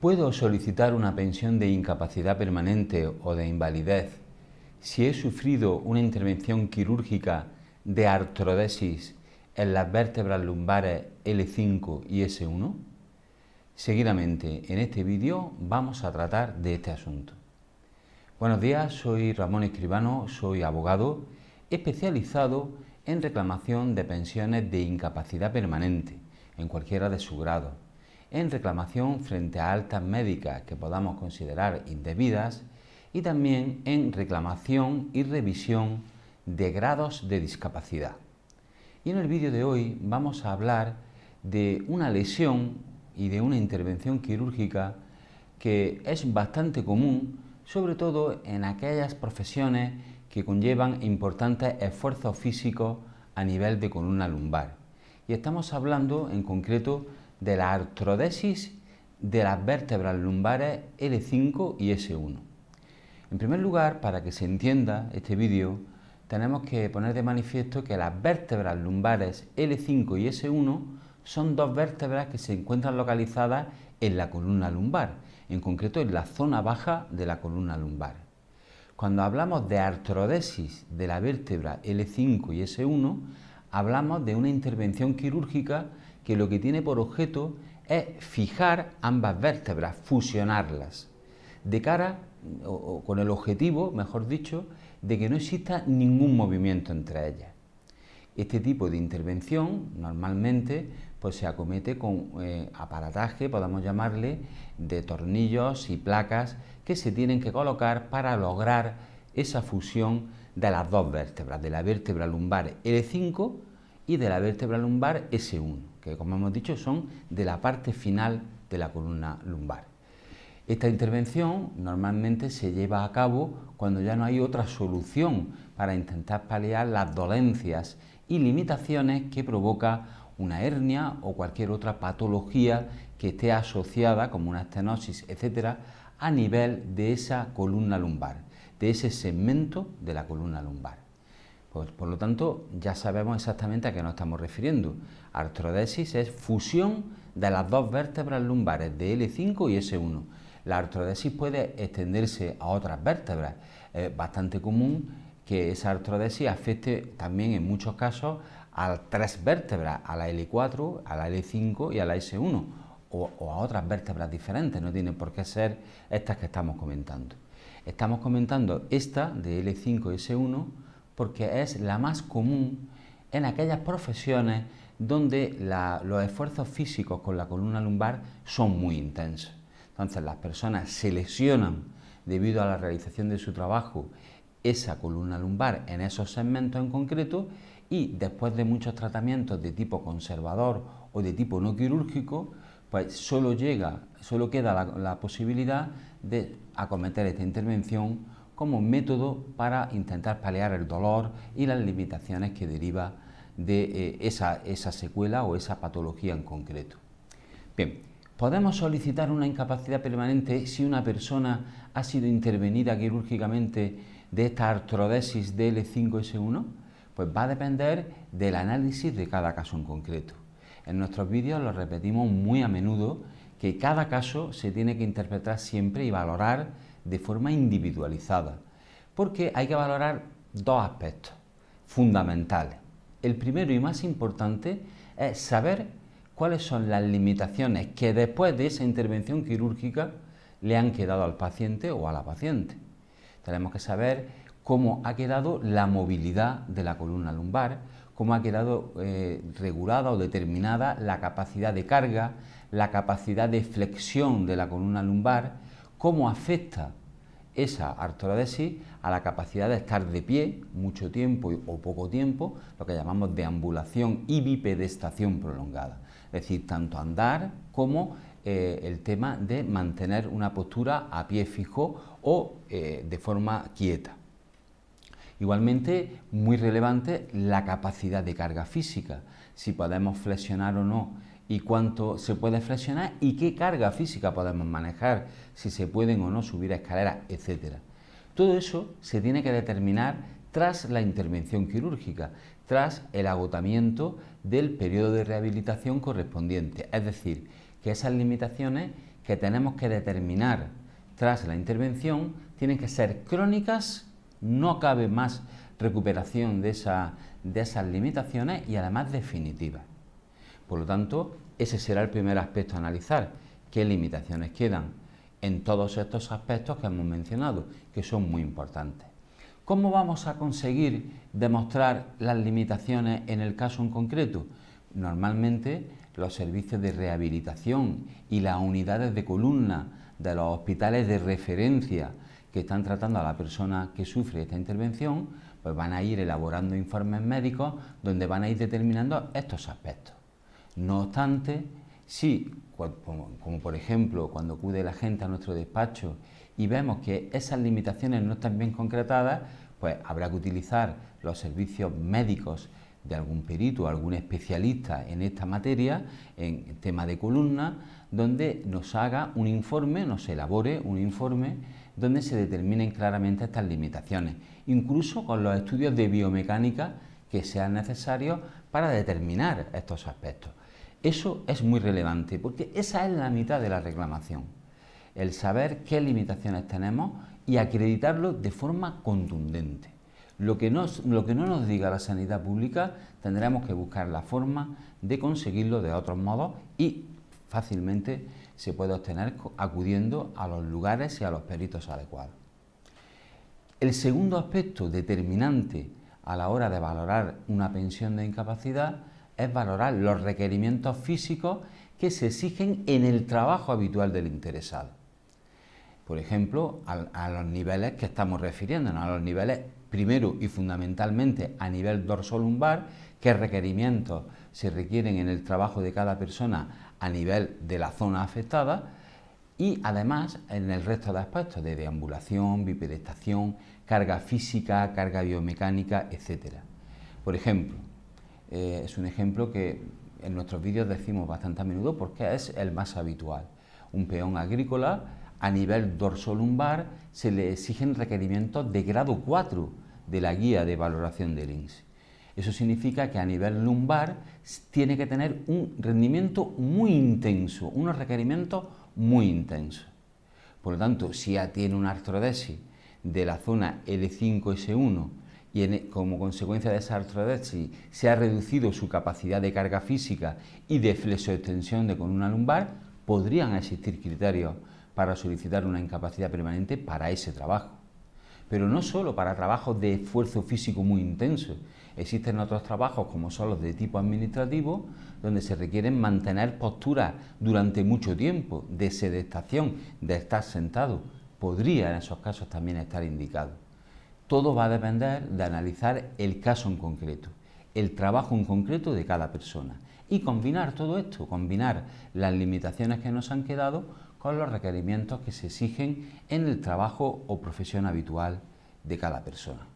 ¿Puedo solicitar una pensión de incapacidad permanente o de invalidez si he sufrido una intervención quirúrgica de artrodesis en las vértebras lumbares L5 y S1? Seguidamente, en este vídeo vamos a tratar de este asunto. Buenos días, soy Ramón Escribano, soy abogado especializado en reclamación de pensiones de incapacidad permanente en cualquiera de sus grados, en reclamación frente a altas médicas que podamos considerar indebidas y también en reclamación y revisión de grados de discapacidad. Y en el vídeo de hoy vamos a hablar de una lesión y de una intervención quirúrgica que es bastante común, sobre todo en aquellas profesiones que conllevan importantes esfuerzos físicos a nivel de columna lumbar. Y estamos hablando en concreto de la artrodesis de las vértebras lumbares L5 y S1. En primer lugar, para que se entienda este vídeo, tenemos que poner de manifiesto que las vértebras lumbares L5 y S1 son dos vértebras que se encuentran localizadas en la columna lumbar, en concreto en la zona baja de la columna lumbar. Cuando hablamos de artrodesis de la vértebra L5 y S1, hablamos de una intervención quirúrgica que lo que tiene por objeto es fijar ambas vértebras, fusionarlas, de cara o con el objetivo, mejor dicho, de que no exista ningún movimiento entre ellas. Este tipo de intervención normalmente pues, se acomete con aparataje, podemos llamarle, de tornillos y placas que se tienen que colocar para lograr esa fusión de las dos vértebras, de la vértebra lumbar L5 y de la vértebra lumbar S1, que como hemos dicho son de la parte final de la columna lumbar. Esta intervención normalmente se lleva a cabo cuando ya no hay otra solución para intentar paliar las dolencias y limitaciones que provoca una hernia o cualquier otra patología que esté asociada, como una estenosis, etcétera, a nivel de esa columna lumbar, de ese segmento de la columna lumbar. Pues, por lo tanto, ya sabemos exactamente a qué nos estamos refiriendo. Artrodesis es fusión de las dos vértebras lumbares de L5 y S1. La artrodesis puede extenderse a otras vértebras. Es bastante común que esa artrodesis afecte también en muchos casos a tres vértebras, a la L4, a la L5 y a la S1, o a otras vértebras diferentes, no tiene por qué ser estas que estamos comentando. Estamos comentando esta de L5 y S1 porque es la más común en aquellas profesiones donde los esfuerzos físicos con la columna lumbar son muy intensos. Entonces las personas se lesionan debido a la realización de su trabajo esa columna lumbar en esos segmentos en concreto y después de muchos tratamientos de tipo conservador o de tipo no quirúrgico, pues solo queda la posibilidad de acometer esta intervención como método para intentar paliar el dolor y las limitaciones que deriva de esa secuela o esa patología en concreto. Bien, ¿podemos solicitar una incapacidad permanente si una persona ha sido intervenida quirúrgicamente de esta artrodesis de L5-S1? Pues va a depender del análisis de cada caso en concreto. En nuestros vídeos lo repetimos muy a menudo que cada caso se tiene que interpretar siempre y valorar de forma individualizada, porque hay que valorar dos aspectos fundamentales. El primero y más importante es saber cuáles son las limitaciones que después de esa intervención quirúrgica le han quedado al paciente o a la paciente. Tenemos que saber cómo ha quedado la movilidad de la columna lumbar, cómo ha quedado regulada o determinada la capacidad de carga, la capacidad de flexión de la columna lumbar, cómo afecta esa artrodesis a la capacidad de estar de pie mucho tiempo o poco tiempo, lo que llamamos deambulación y bipedestación prolongada. Es decir, tanto andar como el tema de mantener una postura a pie fijo o de forma quieta. Igualmente, muy relevante la capacidad de carga física, si podemos flexionar o no y cuánto se puede flexionar y qué carga física podemos manejar, si se pueden o no subir escaleras, etc. Todo eso se tiene que determinar tras la intervención quirúrgica, tras el agotamiento del periodo de rehabilitación correspondiente, es decir, que esas limitaciones que tenemos que determinar tras la intervención tienen que ser crónicas, no cabe más recuperación de esas limitaciones y además definitivas. Por lo tanto, ese será el primer aspecto a analizar, qué limitaciones quedan en todos estos aspectos que hemos mencionado, que son muy importantes. ¿Cómo vamos a conseguir demostrar las limitaciones en el caso en concreto? Normalmente los servicios de rehabilitación y las unidades de columna de los hospitales de referencia que están tratando a la persona que sufre esta intervención, pues van a ir elaborando informes médicos donde van a ir determinando estos aspectos. No obstante, sí, como por ejemplo cuando acude la gente a nuestro despacho y vemos que esas limitaciones no están bien concretadas, pues habrá que utilizar los servicios médicos de algún perito o algún especialista en esta materia, en tema de columna, donde nos haga un informe, nos elabore un informe donde se determinen claramente estas limitaciones, incluso con los estudios de biomecánica que sean necesarios para determinar estos aspectos. Eso es muy relevante porque esa es la mitad de la reclamación, el saber qué limitaciones tenemos y acreditarlo de forma contundente. Lo que no nos diga la sanidad pública tendremos que buscar la forma de conseguirlo de otros modos y fácilmente se puede obtener acudiendo a los lugares y a los peritos adecuados. El segundo aspecto determinante a la hora de valorar una pensión de incapacidad es valorar los requerimientos físicos que se exigen en el trabajo habitual del interesado. Por ejemplo, a los niveles que estamos refiriéndonos, a los niveles primero y fundamentalmente a nivel dorsolumbar, qué requerimientos se requieren en el trabajo de cada persona a nivel de la zona afectada y además en el resto de aspectos de deambulación, bipedestación, carga física, carga biomecánica, etc. Por ejemplo, es un ejemplo que en nuestros vídeos decimos bastante a menudo porque es el más habitual. Un peón agrícola a nivel dorsolumbar se le exigen requerimientos de grado 4 de la guía de valoración del INSS. Eso significa que a nivel lumbar tiene que tener un rendimiento muy intenso, unos requerimientos muy intensos. Por lo tanto, si ya tiene una artrodesis de la zona L5-S1 y como consecuencia de esa artrodesis se ha reducido su capacidad de carga física y de flexoextensión de columna lumbar, podrían existir criterios para solicitar una incapacidad permanente para ese trabajo. Pero no solo para trabajos de esfuerzo físico muy intenso, existen otros trabajos como son los de tipo administrativo, donde se requieren mantener posturas durante mucho tiempo, de sedestación, de estar sentado. Podría en esos casos también estar indicado. Todo va a depender de analizar el caso en concreto, el trabajo en concreto de cada persona y combinar todo esto, combinar las limitaciones que nos han quedado con los requerimientos que se exigen en el trabajo o profesión habitual de cada persona.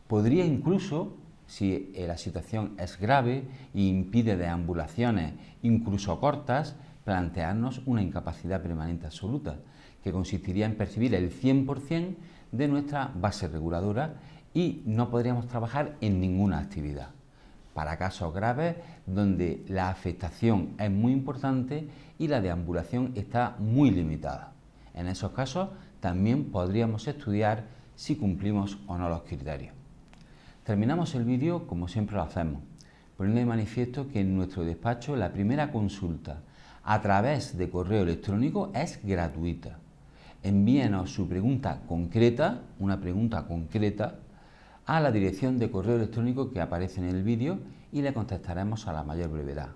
Podría incluso, si la situación es grave e impide deambulaciones incluso cortas, plantearnos una incapacidad permanente absoluta, que consistiría en percibir el 100% de nuestra base reguladora y no podríamos trabajar en ninguna actividad. Para casos graves donde la afectación es muy importante y la deambulación está muy limitada. En esos casos también podríamos estudiar si cumplimos o no los criterios. Terminamos el vídeo como siempre lo hacemos, poniendo de manifiesto que en nuestro despacho la primera consulta a través de correo electrónico es gratuita. Envíenos su pregunta concreta, una pregunta concreta, a la dirección de correo electrónico que aparece en el vídeo y le contestaremos a la mayor brevedad.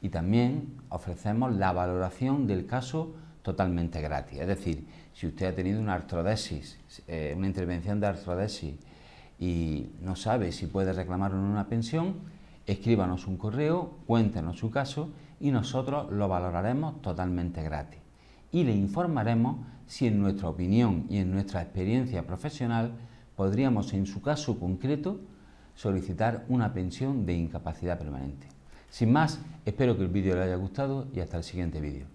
Y también ofrecemos la valoración del caso totalmente gratis. Es decir, si usted ha tenido una artrodesis, una intervención de artrodesis y no sabe si puede reclamar o no una pensión, escríbanos un correo, cuéntenos su caso y nosotros lo valoraremos totalmente gratis. Y le informaremos si en nuestra opinión y en nuestra experiencia profesional podríamos en su caso concreto solicitar una pensión de incapacidad permanente. Sin más, espero que el vídeo le haya gustado y hasta el siguiente vídeo.